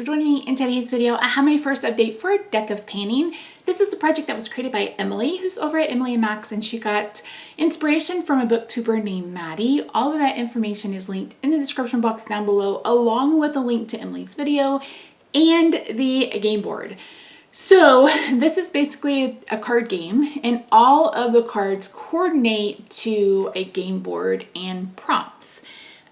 joining me in today's video. I have my first update for a deck of painting. This is a project that was created by Emily, who's over at Emily and Max, and she got inspiration from a booktuber named Maddie. All of that information is linked in the description box down below, along with a link to Emily's video and the game board. So this is basically a card game, and all of the cards coordinate to a game board and prompts.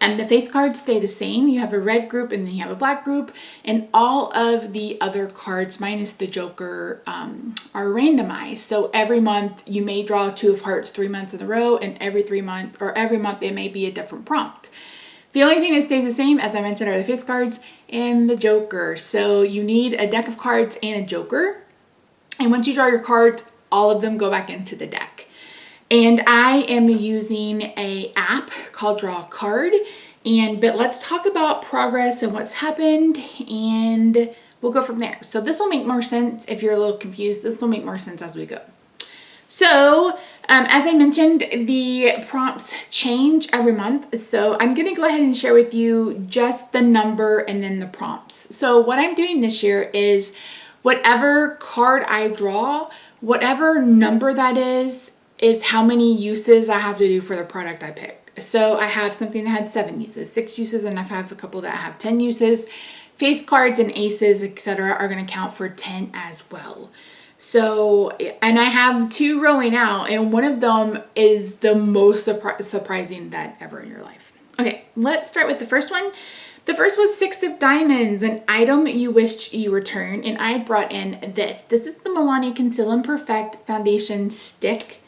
And the face cards stay the same. You have a red group and then you have a black group, and all of the other cards minus the Joker are randomized. So every month you may draw 2 of hearts 3 months in a row, and every month there may be a different prompt. The only thing that stays the same, as I mentioned, are the face cards and the Joker. So you need a deck of cards and a Joker. And once you draw your cards, all of them go back into the deck. And I am using an app called Draw a Card. But let's talk about progress and what's happened, and we'll go from there. So this will make more sense if you're a little confused. This will make more sense as we go. So as I mentioned, the prompts change every month. So I'm going to go ahead and share with you just the number and then the prompts. So what I'm doing this year is whatever card I draw, whatever number that is how many uses I have to do for the product I pick. So I have something that had 7 uses, 6 uses, and I have a couple that have 10 uses. Face cards and aces, etc., are going to count for 10 as well. So, and I have 2 rolling out, and one of them is the most surprising that ever in your life. Okay, let's start with the first one. The first was 6 of diamonds, an item you wished you returned, and I brought in this. This is the Milani Conceal and Perfect Foundation Stick.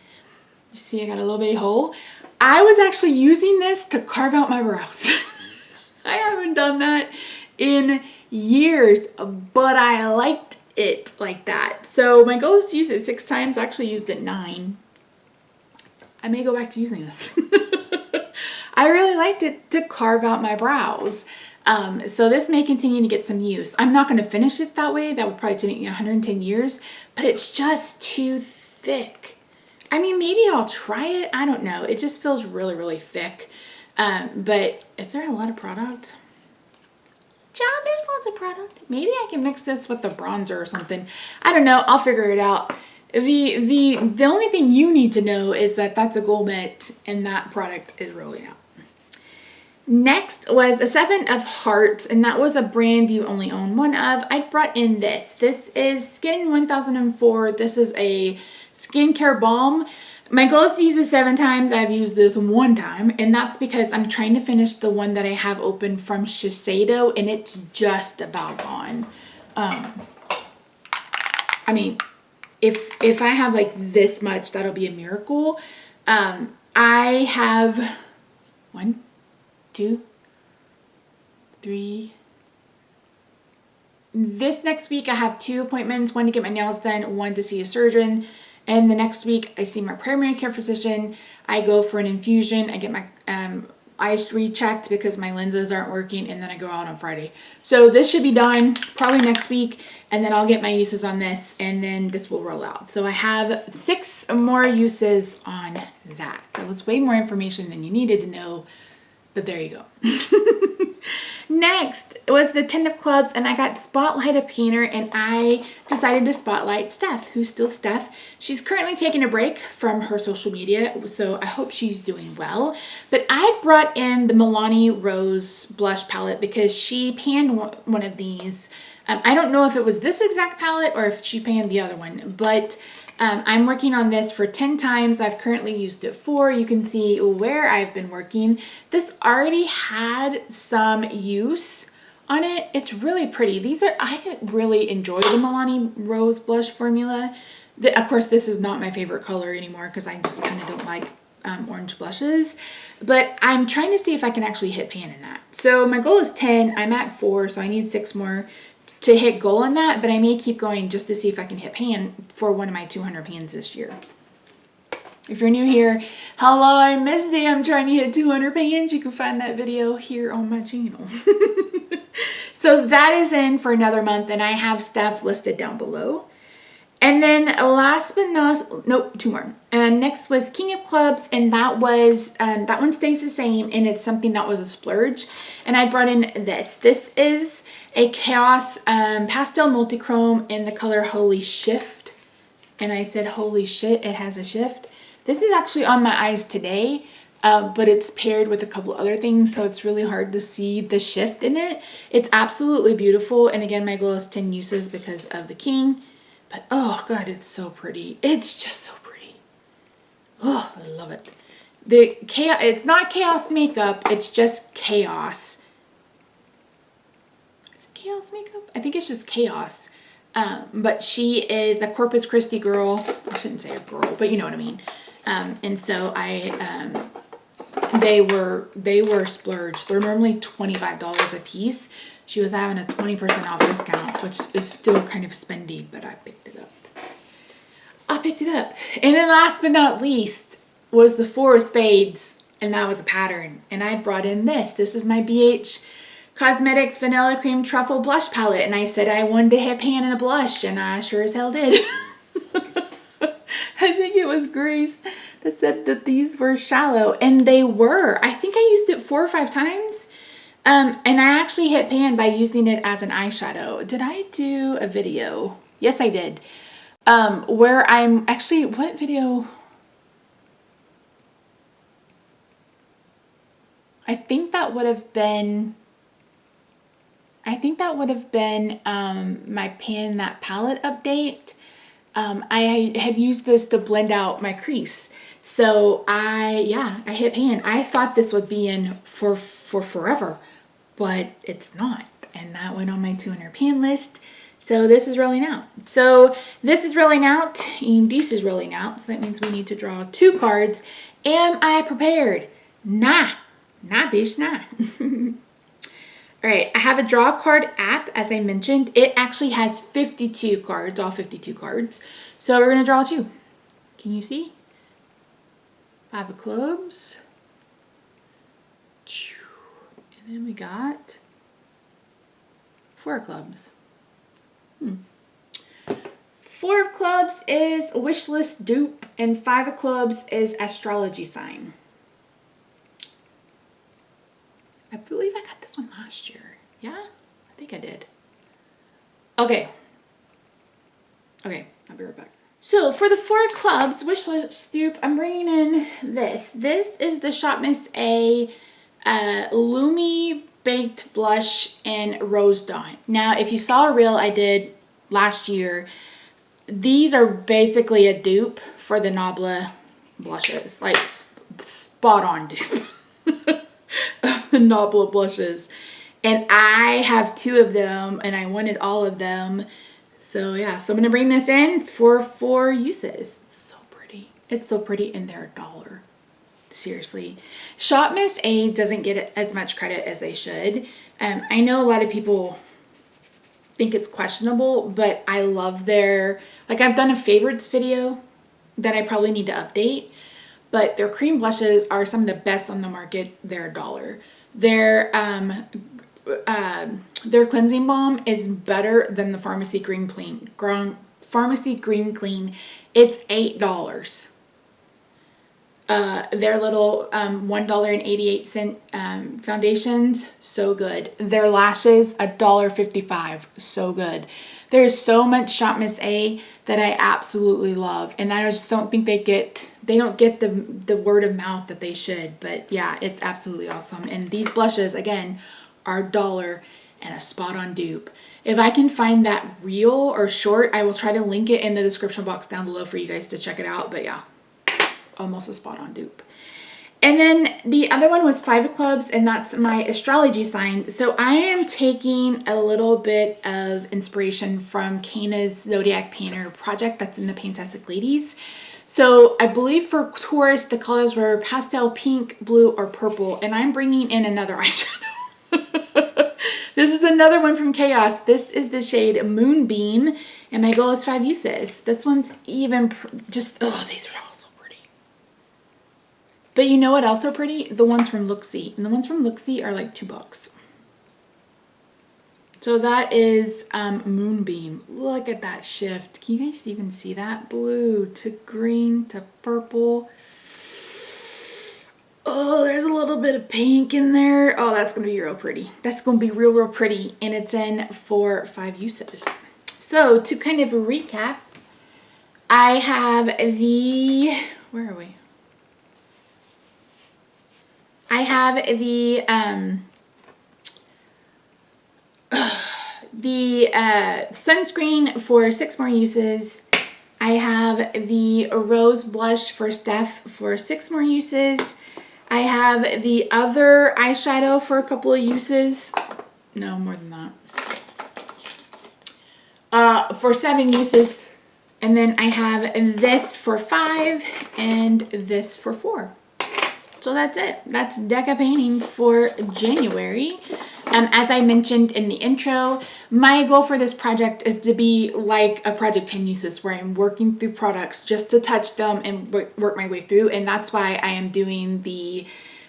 You see I got a little bitty hole. I was actually using this to carve out my brows. I haven't done that in years, but I liked it like that. So my goal is to use it 6 times. I actually used it 9. I may go back to using this. I really liked it to carve out my brows. So this may continue to get some use. I'm not going to finish it that way. That would probably take me 110 years, but it's just too thick. I mean, maybe I'll try it. I don't know. It just feels really, really thick. But is there a lot of product? Yeah, there's lots of product. Maybe I can mix this with the bronzer or something. I don't know. I'll figure it out. The only thing you need to know is that that's a goal mitt and that product is rolling out. Next was a 7 of hearts, and that was a brand you only own 1 of. I brought in this. This is Skin 1004. This is a skincare balm. My goal is to use it 7 times. I've used this 1 time, and that's because I'm trying to finish the one that I have open from Shiseido, and it's just about gone. I mean, if I have like this much, that'll be a miracle. I have 1, 2, 3. This next week I have 2 appointments, 1 to get my nails done, 1 to see a surgeon. And the next week I see my primary care physician. I go for an infusion. I get my eyes rechecked because my lenses aren't working, and then I go out on Friday. So this should be done probably next week, and then I'll get my uses on this, and then this will roll out. So I have 6 more uses on that. That was way more information than you needed to know, but there you go. Next was the 10 of clubs, and I got Spotlight a Painter, and I decided to spotlight Steph, who's still Steph. She's currently taking a break from her social media, so I hope she's doing well. But I brought in the Milani Rose blush palette because she panned one of these. I don't know if it was this exact palette or if she panned the other one, but I'm working on this for 10 times. I've currently used it 4. You can see where I've been working. This already had some use on it. It's really pretty. I really enjoy the Milani Rose blush formula. Of course, this is not my favorite color anymore because I just kind of don't like orange blushes. But I'm trying to see if I can actually hit pan in that. So my goal is 10. I'm at 4, so I need 6 more to hit goal on that, but I may keep going just to see if I can hit pan for one of my 200 pans this year. If you're new here, hello, I missed it. I'm trying to hit 200 pans. You can find that video here on my channel. So that is in for another month, and I have Steph listed down below. And then last but not, nope, two more. And next was King of Clubs, and that was, that one stays the same, and it's something that was a splurge. And I brought in this. This is a Chaos pastel multichrome in the color Holy Shift. And I said, holy shit, it has a shift. This is actually on my eyes today, but it's paired with a couple other things, so it's really hard to see the shift in it. It's absolutely beautiful, and again, my goal is 10 uses because of the king. But oh god, it's so pretty. It's just so pretty. Oh, I love it. The chaos, it's not chaos makeup, it's just chaos. Is it chaos makeup? I think it's just chaos. But she is a Corpus Christi girl. I shouldn't say a girl, but you know what I mean. And so they were splurged. They're normally $25 a piece. She was having a 20% off discount, which is still kind of spendy, but I picked it up. And then last but not least was the 4 of Spades, and that was a pattern. And I brought in this. This is my BH Cosmetics Vanilla Cream Truffle Blush Palette. And I said I wanted to hit pan in a blush, and I sure as hell did. I think it was Grace that said that these were shallow, and they were. I think I used it 4 or 5 times. And I actually hit pan by using it as an eyeshadow. Did I do a video? Yes, I did. Where I'm actually, what video? I think that would have been my Pan That Palette update. I had used this to blend out my crease. So I hit pan. I thought this would be in for forever, but it's not. And that went on my 200 pan list. So this is rolling out. So this is rolling out, and this is rolling out. So that means we need to draw 2 cards. Am I prepared? Nah, bitch, nah. All right, I have a draw card app, as I mentioned. It actually has 52 cards, all 52 cards. So we're gonna draw 2. Can you see? 5 of clubs. And then we got 4 of clubs. 4 of clubs is wish list dupe, and 5 of clubs is astrology sign. I believe I got this one last year. Yeah, I think I did. Okay, I'll be right back. So for the 4 of clubs wish list dupe, I'm bringing in this. This is the Shop Miss A Lumi Baked Blush in Rose Dawn. Now, if you saw a reel I did last year, these are basically a dupe for the Nabla blushes, like spot on dupe of the Nabla blushes. And I have 2 of them, and I wanted all of them. So yeah, so I'm gonna bring this in for 4 uses. It's so pretty. It's so pretty, and they're $1. Seriously. Shop Miss A doesn't get as much credit as they should. I know a lot of people think it's questionable, but I love their, like, I've done a favorites video that I probably need to update, but their cream blushes are some of the best on the market. They're $1. Their cleansing balm is better than the Pharmacy Green Clean. It's $8. Their little $1.88 foundations, so good. Their lashes, $1.55, so good. There's so much Shop Miss A that I absolutely love, and I just don't think they don't get the word of mouth that they should. But yeah, it's absolutely awesome. And these blushes, again, are $1 and a spot on dupe. If I can find that reel or short, I will try to link it in the description box down below for you guys to check it out. But yeah, almost a spot on dupe. And then the other one was 5 of clubs, and that's my astrology sign. So I am taking a little bit of inspiration from Kana's Zodiac Painter project that's in the Paintastic Ladies. So I believe for Taurus, the colors were pastel, pink, blue, or purple, and I'm bringing in another eyeshadow. This is another one from Chaos. This is the shade Moonbeam, and my goal is 5 uses. This one's even just, oh, these are all so pretty. But you know what else are pretty? The ones from Looksee. And the ones from Looksee are like $2. So that is Moonbeam. Look at that shift. Can you guys even see that? Blue to green to purple. Oh, there's a little bit of pink in there. Oh, that's going to be real pretty. That's going to be real, real pretty. And it's in for 5 uses. So to kind of recap, I have the, where are we? I have the sunscreen for 6 more uses. I have the rose blush for Steph for 6 more uses. I have the other eyeshadow for a couple of uses. No, more than that. For 7 uses. And then I have this for 5 and this for 4. So that's it. That's Deca painting for January. As I mentioned in the intro, my goal for this project is to be like a project 10 uses where I'm working through products just to touch them and work my way through. And that's why I am doing the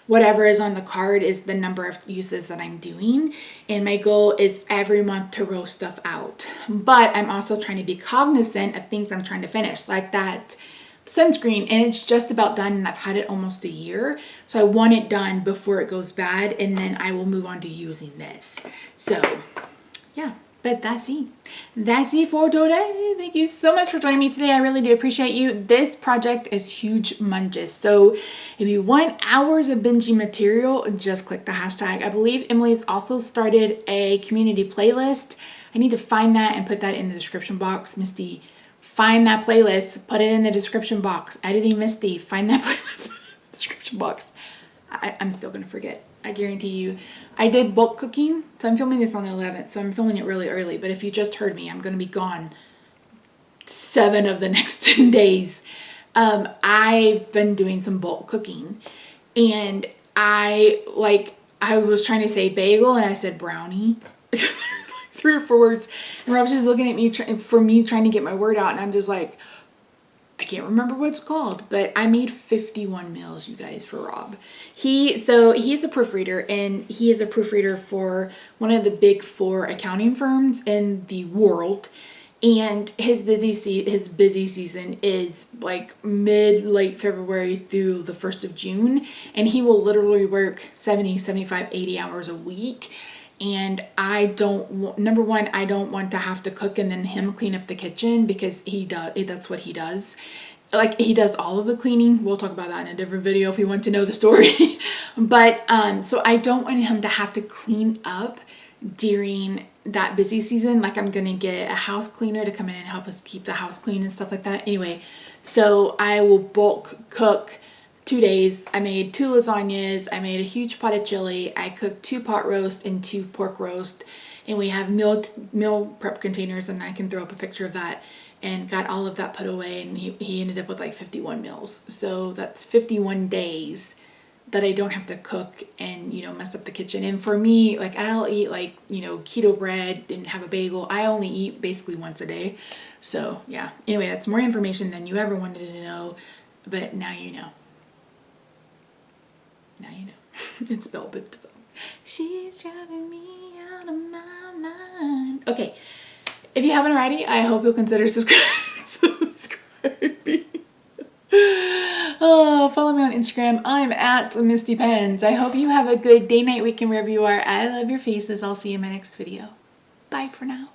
whatever is on the card is the number of uses that I'm doing. And my goal is every month to roll stuff out. But I'm also trying to be cognizant of things I'm trying to finish, like that sunscreen, and it's just about done, and I've had it almost a year, so I want it done before it goes bad, and then I will move on to using this. So yeah, but that's it for today. Thank you so much for joining me today. I really do appreciate you. This project is huge munches, so if you want hours of binging material, just click the hashtag. I believe Emily's also started a community playlist. I need to find that and put that in the description box. Misty, find that playlist, put it in the description box. Editing Misty, find that playlist, put it in the description box. I'm still going to forget. I guarantee you. I did bulk cooking, so I'm filming this on the 11th, so I'm filming it really early. But if you just heard me, I'm going to be gone 7 of the next 10 days. I've been doing some bulk cooking, and I was trying to say bagel, and I said brownie. There's like 3 or 4 words, and Rob's just looking at me for me trying to get my word out, and I'm just like, I can't remember what it's called, but I made 51 meals, you guys, for Rob. He's a proofreader, and he is a proofreader for one of the big 4 accounting firms in the world. And his busy season is like late February through the 1st of June. And he will literally work 70, 75, 80 hours a week. And number one, I don't want to have to cook and then him clean up the kitchen, because that's what he does. Like, he does all of the cleaning. We'll talk about that in a different video if you want to know the story. But, so I don't want him to have to clean up during that busy season. Like, I'm gonna get a house cleaner to come in and help us keep the house clean and stuff like that. Anyway, so I will bulk cook 2 days. I made 2 lasagnas. I made a huge pot of chili. I cooked 2 pot roast and 2 pork roast. And we have meal prep containers, and I can throw up a picture of that, and got all of that put away. And he ended up with like 51 meals. So that's 51 days that I don't have to cook and, mess up the kitchen. And for me, like, I'll eat like, keto bread and have a bagel. I only eat basically once a day. So yeah, anyway, that's more information than you ever wanted to know, but now you know. Now you know. It's Belle Biv DeVoe. She's driving me out of my mind. Okay, if you haven't already, I hope you'll consider subscribing. Oh, follow me on Instagram. I'm at Misty Pens. I hope you have a good day, night, weekend, wherever you are. I love your faces. I'll see you in my next video. Bye for now.